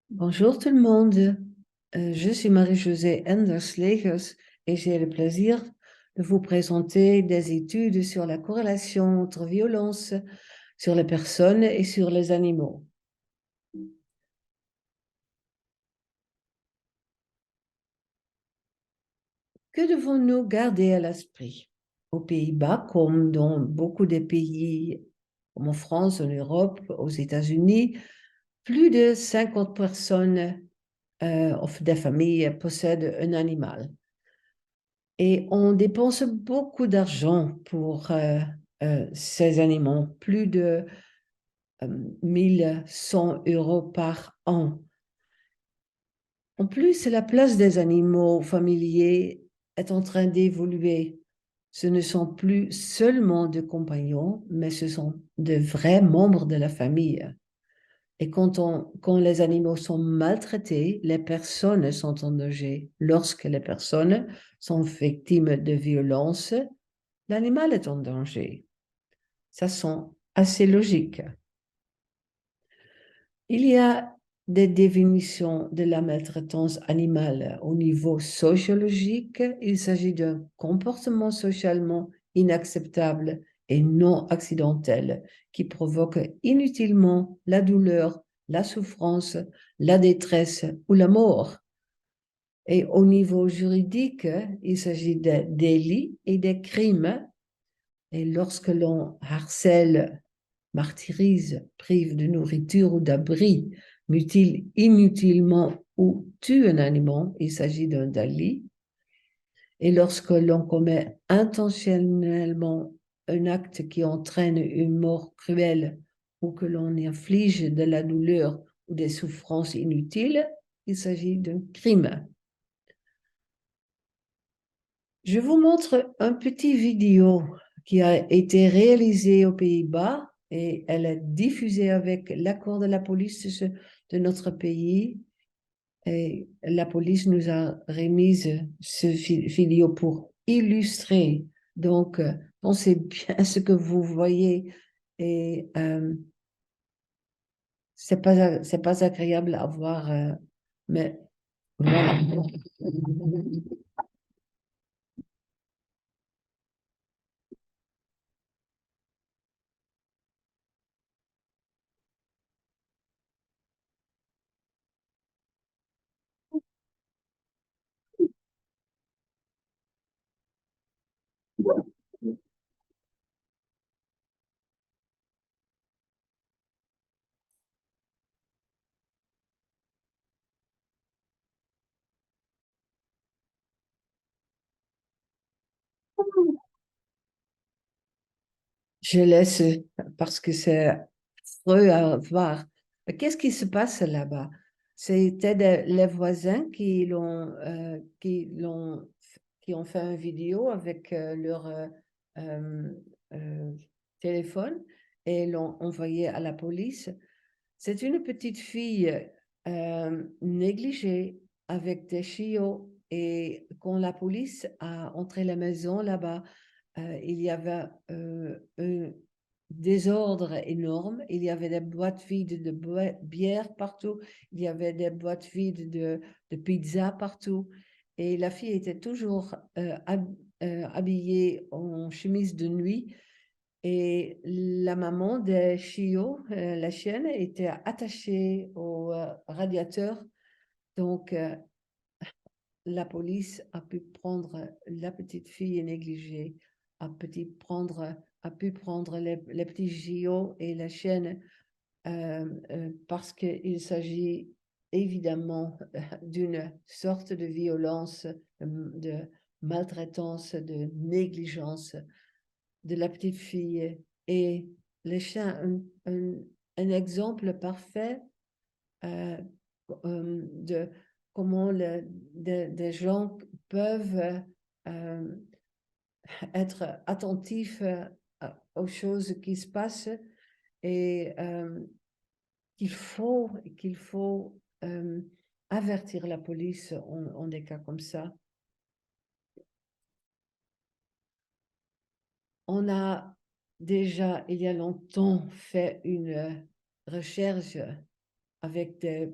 Bonjour tout le monde. Je suis Marie-Josée Enders-Legers et j'ai le plaisir de vous présenter des études sur la corrélation entre violence sur les personnes et sur les animaux. Que devons-nous garder à l'esprit? Aux Pays-Bas, comme dans beaucoup de pays, comme en France, en Europe, aux États-Unis, plus de 50 personnes ou des familles possèdent un animal. Et on dépense beaucoup d'argent pour ces animaux, plus de 1 100 € par an. En plus, la place des animaux familiers est en train d'évoluer. Ce ne sont plus seulement des compagnons, mais ce sont de vrais membres de la famille. Et quand les animaux sont maltraités, les personnes sont en danger. Lorsque les personnes sont victimes de violences, l'animal est en danger. Ça sent assez logique. Il y a des définitions de la maltraitance animale au niveau sociologique. Il s'agit d'un comportement socialement inacceptable et non accidentel qui provoque inutilement la douleur, la souffrance, la détresse ou la mort. Et au niveau juridique, il s'agit de délits et de crimes. Et lorsque l'on harcèle, martyrise, prive de nourriture ou d'abri, mutile inutilement ou tue un animal, il s'agit d'un délit. Et lorsque l'on commet intentionnellement un acte qui entraîne une mort cruelle ou que l'on inflige de la douleur ou des souffrances inutiles, il s'agit d'un crime. Je vous montre un petit vidéo qui a été réalisée aux Pays-Bas et elle est diffusée avec l'accord de la police de notre pays. Et la police nous a remis ce vidéo pour illustrer. Donc, pensez bien à ce que vous voyez et c'est pas agréable à voir, mais voilà. Je laisse parce que c'est affreux à voir. Mais qu'est-ce qui se passe là-bas? C'était les voisins qui ont fait une vidéo avec leur euh, euh, téléphone et l'ont envoyé à la police. C'est une petite fille négligée avec des chiots et quand la police a entré la maison là-bas, il y avait un désordre énorme. Il y avait des boîtes vides de bière partout. Il y avait des boîtes vides de pizza partout. Et la fille était toujours habillée en chemise de nuit. Et la maman de Chio, la chienne, était attachée au radiateur. Donc, la police a pu prendre la petite fille négligée, a pu prendre les petits Gio et la chienne parce qu'il s'agit évidemment d'une sorte de violence, de maltraitance, de négligence de la petite fille. Et les chiens, un exemple parfait euh, de comment des gens peuvent euh, être attentifs aux choses qui se passent et qu'il faut avertir la police en des cas comme ça. On a déjà, il y a longtemps, fait une recherche avec des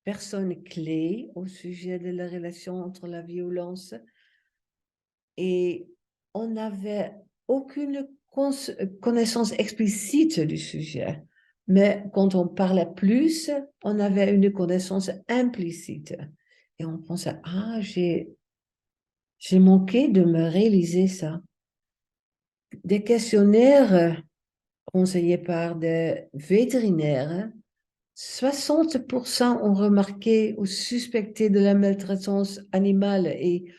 personnes clés au sujet de la relation entre la violence et on n'avait aucune connaissance explicite du sujet. Mais quand on parlait plus, on avait une connaissance implicite. Et on pensait, ah, j'ai manqué de me réaliser ça. Des questionnaires conseillés par des vétérinaires, 60% ont remarqué ou suspecté de la maltraitance animale et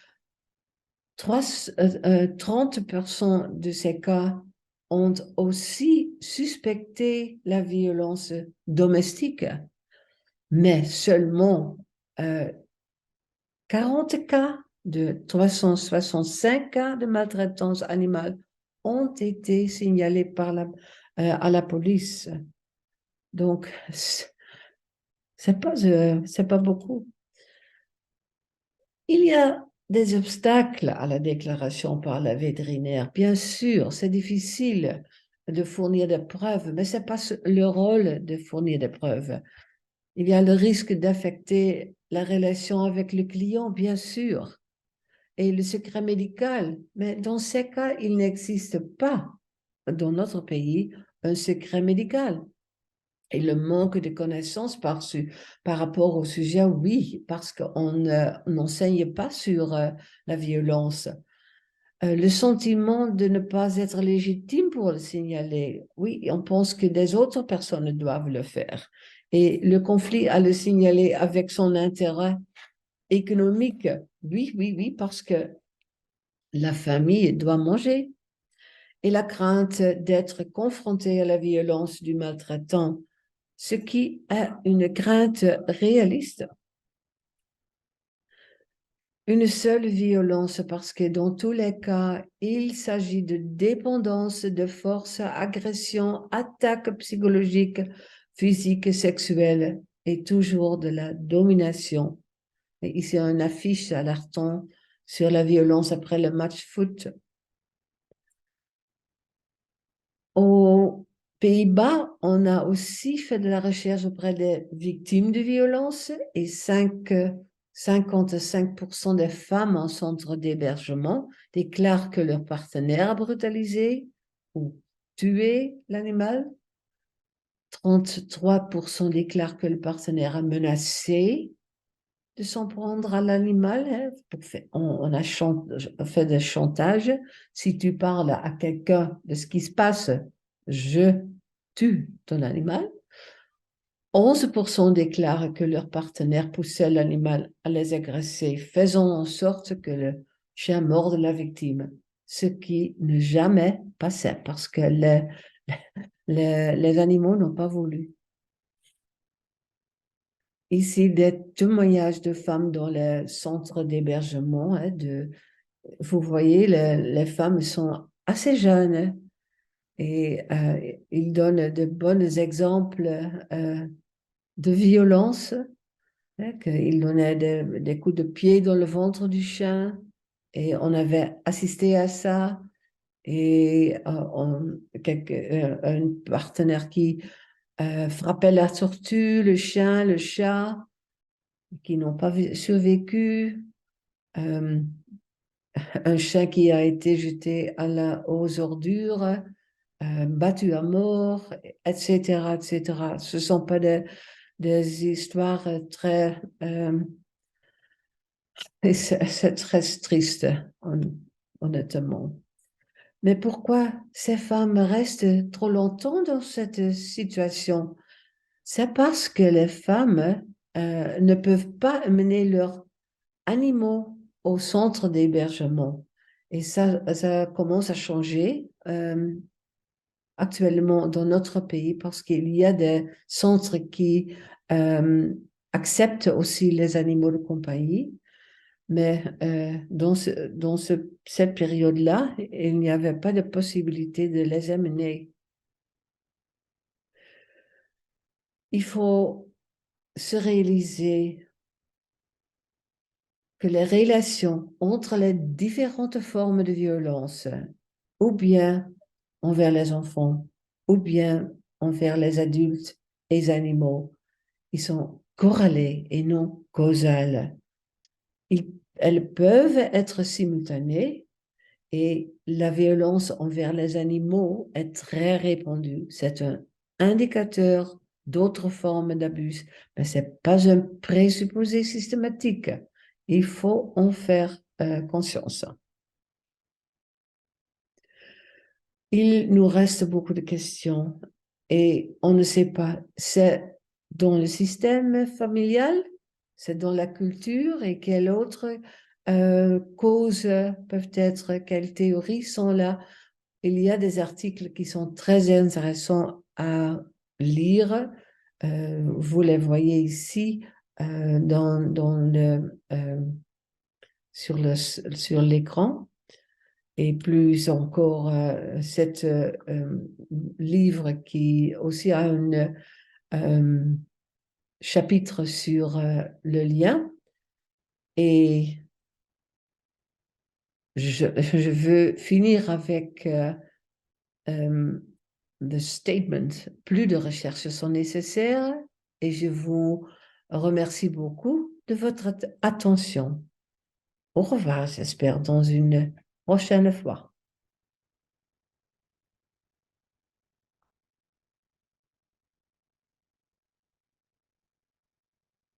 30% de ces cas ont aussi suspecté la violence domestique, mais seulement 40 cas de 365 cas de maltraitance animale ont été signalés à la police. Donc, c'est pas beaucoup. Il y a des obstacles à la déclaration par la vétérinaire. Bien sûr, c'est difficile de fournir des preuves, mais ce n'est pas le rôle de fournir des preuves. Il y a le risque d'affecter la relation avec le client, bien sûr, et le secret médical. Mais dans ces cas, il n'existe pas dans notre pays un secret médical. Et le manque de connaissances par rapport au sujet, oui, parce qu'on n'enseigne pas sur la violence. Le sentiment de ne pas être légitime pour le signaler, oui, on pense que des autres personnes doivent le faire. Et le conflit à le signaler avec son intérêt économique, oui, oui, oui, parce que la famille doit manger. Et la crainte d'être confrontée à la violence du maltraitant, ce qui est une crainte réaliste. Une seule violence parce que dans tous les cas, il s'agit de dépendance, de force, agression, attaque psychologique, physique, sexuelle et toujours de la domination. Et ici, une affiche alertant sur la violence après le match foot. Aux Pays-Bas, on a aussi fait de la recherche auprès des victimes de violences et 55% des femmes en centre d'hébergement déclarent que leur partenaire a brutalisé ou tué l'animal. 33% déclarent que le partenaire a menacé de s'en prendre à l'animal. On a fait des chantages. Si tu parles à quelqu'un de ce qui se passe, je tue ton animal. 11% déclarent que leur partenaire poussait l'animal à les agresser, faisant en sorte que le chien morde la victime, ce qui ne jamais passait parce que les animaux n'ont pas voulu. Ici, des témoignages de femmes dans les centres d'hébergement. Vous voyez, les femmes sont assez jeunes et ils donnent de bons exemples de violence. Ils donnaient des coups de pied dans le ventre du chien et on avait assisté à ça. Et un partenaire qui frappait la tortue, le chien, le chat, qui n'ont pas survécu. Euh, un chien qui a été jeté aux ordures, battu à mort, etc., etc. Ce ne sont pas des histoires très... c'est très triste, honnêtement. Mais pourquoi ces femmes restent trop longtemps dans cette situation? C'est parce que les femmes ne peuvent pas amener leurs animaux au centre d'hébergement. Et ça commence à changer actuellement dans notre pays parce qu'il y a des centres qui euh, acceptent aussi les animaux de compagnie. Mais cette période-là, il n'y avait pas de possibilité de les amener. Il faut se réaliser que les relations entre les différentes formes de violence, ou bien envers les enfants ou bien envers les adultes et les animaux. Ils sont corrélés et non causales. Elles peuvent être simultanées et la violence envers les animaux est très répandue. C'est un indicateur d'autres formes d'abus, mais ce n'est pas un présupposé systématique. Il faut en faire conscience. Il nous reste beaucoup de questions et on ne sait pas, c'est dans le système familial, c'est dans la culture et quelles autres causes peuvent être, quelles théories sont là. Il y a des articles qui sont très intéressants à lire. Vous les voyez ici sur l'écran. Et plus encore, cet livre qui aussi a un chapitre sur le lien. Et je veux finir avec the statement. Plus de recherches sont nécessaires et je vous remercie beaucoup de votre attention. Au revoir, j'espère, dans une prochaine fois.